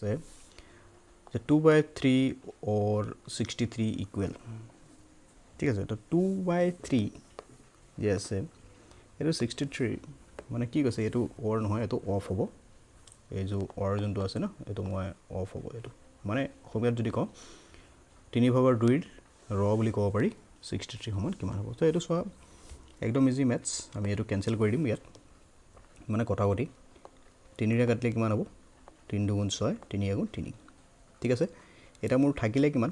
say the 2/3 or 63 equal ঠিক আছে তো 2/3 যে আছে এটো 63 মানে কি কৈছে এটো অর নহয় এটো অফ হ'ব এই যে অর যোনটো আছে না এটো মই অফ হ'ব এটো মানে হবিয়াত যদি ক 3/2 ৰ বুলি ক'ব পাৰি 63 সমান কিমান হ'ব তো এটো সোৱা একদম ইজি ম্যাথছ আমি এটো ক্যানসেল কৰি দিম ইয়াত মানে কটাকটি 3 ৰে কাটলে কিমান হ'ব 3 2 6 3 1 3 ঠিক আছে এটা মোৰ থাকিলে কিমান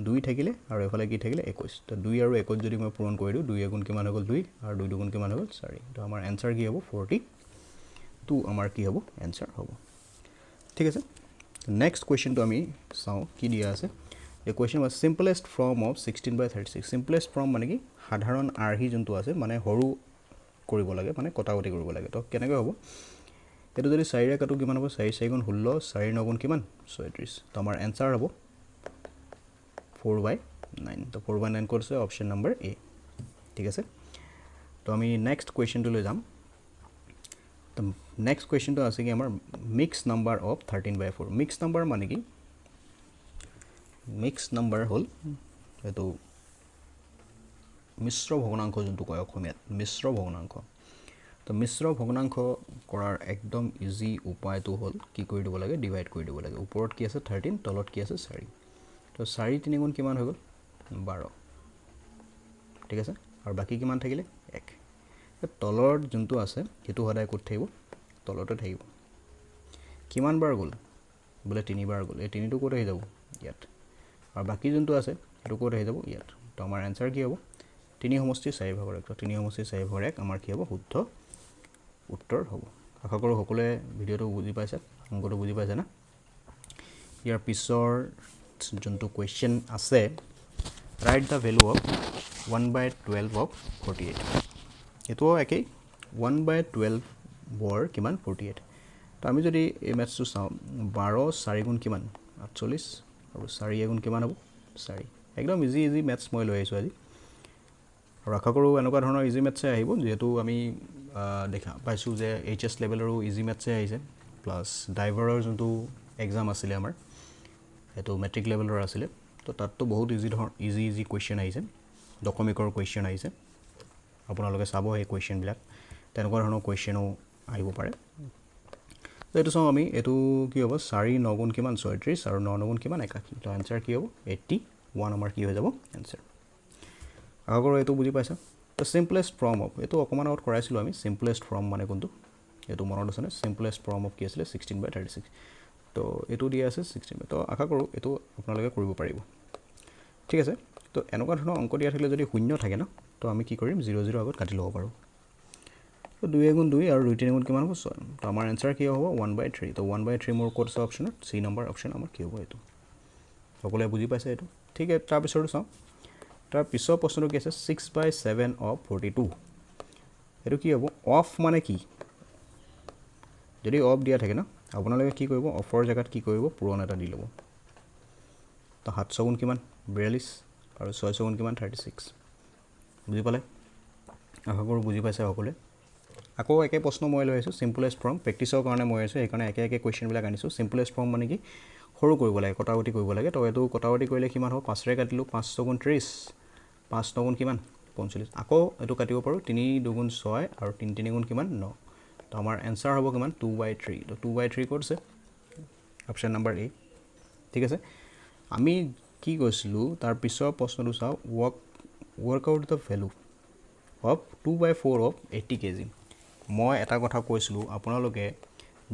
2 থাকিলে আৰু এফালে কি থাকিলে 21 তো 2 আৰু 21 যদি মই পূৰণ কৰি দিও 2 গুণ কিমান হৈ গ'ল 2 আৰু 2 গুণ কিমান হৈ গ'ল 4 তো আমাৰ आंसर কি হ'ব 42 আমাৰ কি হ'ব आंसर হ'ব ঠিক আছে নেক্সট কোৱেশ্চনটো আমি চাও কি দিয়া আছে এই question was simplest form of 16/36 simplest form মানে কি সাধাৰণ আৰহি যোনটো আছে মানে হৰু কৰিব লাগে মানে কটাকটি কৰিব লাগে তো কেনেকৈ হ'ব এটো যদি 4 ৰে কাটো কিমান হ'ব 4 4 গুণ 16 4 9 গুণ কিমান 36 তো আমাৰ आंसर হ'ব 4/9 তো 4/9 কোড আছে অপশন নাম্বার এ ঠিক আছে তো আমি নেক্সট কোৱেশ্চনটো লৈ যাম তো নেক্সট কোৱেশ্চনটো আছে কি আমাৰ mix number of 13/4 mix number মানে কি মিক্স নাম্বার হল এটো মিশ্র ভগ্নাংশ যোনটো কয় অসমীয়াত মিশ্র ভগ্নাংশ তো মিশ্র ভগ্নাংশ কৰাৰ একদম ইজি উপায়টো হল কি কৰি দিব লাগে ডিভাইড কৰি দিব লাগে ওপৰত কি আছে 13 তলত কি আছে 4 তো 4 3 গুণ কিমান হৈ গ'ল 12 ঠিক আছে আৰু বাকি কিমান থাকিলে 1 তো তলৰ যোনটো আছে হেতু হদায় কত থাকিব তলতে থাকিব কিমান বাৰ গ'ল বলে 3 বাৰ গ'ল এই 3 টো কত আহি যাব ইয়াত আৰু বাকি যোনটো আছে হেতু কত আহি যাব ইয়াত তো আমাৰ आंसर কি হ'ব 3 সমষ্টি 4 ভাগৰ 1 তো 3 সমষ্টি 4 ভাগৰ 1 আমাৰ কি হ'ব শুদ্ধ উত্তৰ হ'ব আশা কৰো সকলোৱে ভিডিওটো বুজি পাইছে অংকটো বুজি পাইছে না ইয়াৰ পিছৰ যোনটো কোৱেশ্চন আছে write the value of 1/12 of 48 এটো একেই 1/12 বৰ কিমান 48 তো আমি যদি এই ম্যাথছটো চাও 12 4 গুণ কিমান 48 আৰু 4 গুণ কিমান হ'ব 4 একদম ইজি ইজি ম্যাথছ মই লৈ আইছো আজি আৰু আশা কৰো এনেকুৱা ধৰণৰ ইজি ম্যাথছ আহিব যেহেতু আমি দেখা পাইছো যে এইচএস লেভেলৰো ইজি ম্যাথছ আহিছে প্লাস ড্ৰাইভাৰৰ যোনটো এক্সাম আছিল আমাৰ এটো মেট্ৰিক লেভেলৰ আছিল তো তাতটো বহুত ইজি ইজি কোৱেশ্চন আহিছে ডকুমেন্টৰ কোৱেশ্চন আহিছে আপোনালোকে চাব এই কোৱেশ্চন বিলাক তেনেকুৱা ধৰণৰ কোৱেশ্চনও আহিব পাৰে তো এটো চাও আমি এটো কি হ'ব 4 9 গুণ কিমান 36 আৰু 9 গুণ কিমান 81 তো आंसर কি হ'ব 81 আমাৰ কি হৈ যাব आंसर আগৰ এটো বুজি পাইছা তো সিম্পলেস্ট ফৰ্ম অফ এটো অকমান আউট কৰাইছিলো আমি সিম্পলেস্ট ফর্ম মানে কোনটো এটো মনত আছে না সিম্পলেস্ট ফর্ম অফ কি আছিল 16/36 তো এটো দিয়া আছে 16 তো আশা কৰো এটো আপোনালোকে কৰিব পাৰিব ঠিক আছে তো এনেকুৱা ধৰণৰ অংক দিয়া থাকিলে যদি শূন্য থাকে না তো আমি কি কৰিম 0 0 আগত কাটি লব পাৰো তো 2 গুণ 2 আৰু 2 3 গুণ কিমান হ'ব 6 তো আমাৰ आंसर কি হ'ব 1/3 তো 1/3 মোৰ কোড আছে অপচনত সি নম্বৰ অপচন আমাৰ কি হ'ব এটো সকলোৱে বুজি পাইছে এটো ঠিক আছে তাৰ পিছৰটো চাও তাৰ পিছৰ প্ৰশ্নটো কি আছে 6/7 of 42 এটো কি হ'ব অফ মানে কি যদি অফ দিয়া থাকে না আপোনালোকে কি কৰিব অফৰ জায়গাত কি কৰিব পূৰণ এটা দি লব তো 700 গুণ কিমান 42 আৰু 600 গুণ কিমান 36 বুজি পালে আশা কৰো বুজি পাইছে সকলোৱে আকৌ একে প্ৰশ্ন মই লৈ আছো সিম্পলেস্ট ফৰ্ম প্ৰেক্টিছৰ কাৰণে মই আছো এইকাৰণে একে একে কোৱেশ্চন বিলাক আনিছো সিম্পলেস্ট ফৰ্ম মানে কি সৰু কৰিব লাগে কটাকটি কৰিব লাগে তো এটো কটাকটি কৰিলে কিমান হ'ব 5 ৰে কাটিলো 500 গুণ 30 5 9 গুণ কিমান 45 আকৌ এটো কাটিব পাৰো 3 2 গুণ 6 আৰু 3 3 গুণ কিমান 9 তো আমাৰ आंसर হ'ব কিমান 2/3 তো 2/3 কোড আছে অপচন নাম্বার এ ঠিক আছে আমি কি কৈছিলো তাৰ পিছৰ প্ৰশ্নটো চাও work out the value of 2/4 of 80 kg মই এটা কথা কৈছিলো আপোনালোকে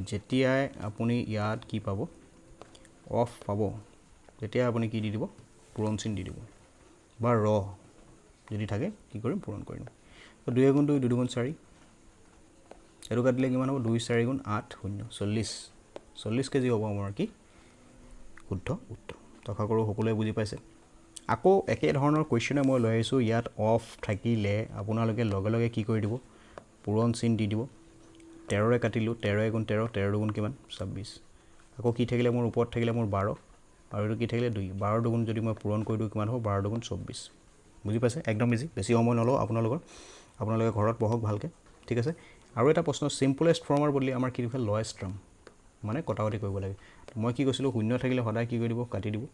যেতিয়াই আপুনি ইয়াত কি পাব অফ পাব তেতিয়া আপুনি কি দি দিব পূৰণ চিন দি দিব বা ৰ যদি থাকে কি কৰিম পূৰণ কৰিম তো 2 গুণ 2 2 গুণ 4 এটো কাটিলে কিমান হ'ব 2 4 গুণ 8 0 40 কেজি হ'ব আমাৰ কি শুদ্ধ উত্তৰ তো আশা কৰো সকলোৱে বুজি পাইছে আকৌ একে ধৰণৰ কোৱেশ্চনে মই লৈ আইছো ইয়াত অফ থাকিলে আপোনালোকে লগে লগে কি কৰি দিব পূৰণ চিন দি দিব 13 ৰে কাটিলো 13 গুণ 13 13 গুণ কিমান 26 আকৌ কি থাকিলে মোৰ ওপৰত থাকিলে মোৰ 12 আৰু এটো কি থাকিলে 2 12 দুগুণ যদি মই পূৰণ কৰি দিও কিমান হ'ব 12 দুগুণ 24 বুজি পাইছে একদম ইজি বেছি সময় নলও আপোনালোকে ঘৰত পঢ়ক ভালকে ঠিক আছে আৰু এটা প্ৰশ্ন সিম্পলেস্ট ফৰ্মৰ বদলি আমাৰ কি লিখা লয়েস্ট ফৰ্ম মানে কটাকটি কৰিব লাগে মই কি কৈছিলোঁ শূন্য থাকিলে সদায় কি কৰি দিব কাটি দিব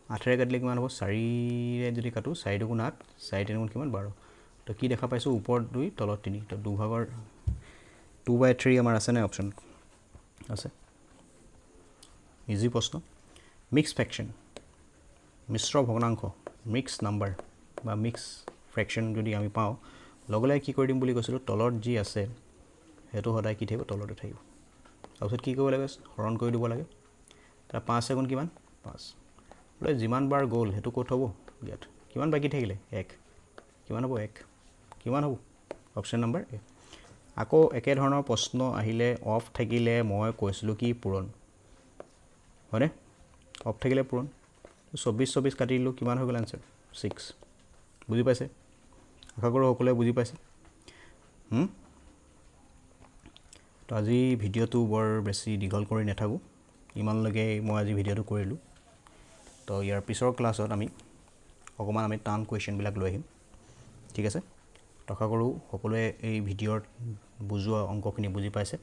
8ৰে কাটিলে কিমান হ'ব 4ৰে যদি কাটো 4 দুগুণ 8 4 3 গুণ কিমান 12 তো কি দেখা পাইছোঁ ওপৰত 2 তলত 3 তো দুভাগৰ 2/3 আমাৰ আছে নাই অপশ্যন আছে ইজি প্ৰশ্ন মিক্স ফ্ৰেকশ্যন মিশ্ৰ ভগ্নাংশ মিক্স নাম্বাৰ বা মিক্স ফ্ৰেকশ্যন যদি আমি পাওঁ লগে লগে কি কৰি দিম বুলি কৈছিলোঁ তলত যি আছে সেইটো সদায় কি থাকিব তলতে থাকিব তাৰপিছত কি কৰিব লাগে হৰণ কৰি দিব লাগে তাৰ 5 গুণ কিমান 5 বোলে যিমান বাৰ গ'ল সেইটো ক'ত হ'ব ইয়াত কিমান বাকী থাকিলে 1 কিমান হ'ব 1 কিমান হ'ব অপশ্যন নম্বৰ এ আকৌ একে ধৰণৰ প্ৰশ্ন আহিলে অফ থাকিলে মই কৈছিলোঁ কি পূৰণ হয়নে অফ থাকিলে পূৰণ 24 কাটি দিলোঁ কিমান হৈ গ'ল এনচাৰ 6 বুজি পাইছে আশা কৰোঁ সকলোৱে বুজি পাইছে তো আজি ভিডিঅ'টো বৰ বেছি দীঘল কৰি নাথাকোঁ ইমানলৈকে মই আজি ভিডিঅ'টো কৰিলোঁ তো ইয়াৰ পিছৰ ক্লাছত আমি অকণমান আমি টান কুৱেশ্যনবিলাক লৈ আহিম ঠিক আছে আশা কৰোঁ সকলোৱে এই ভিডিঅ'ত বুজোৱা অংকখিনি বুজি পাইছে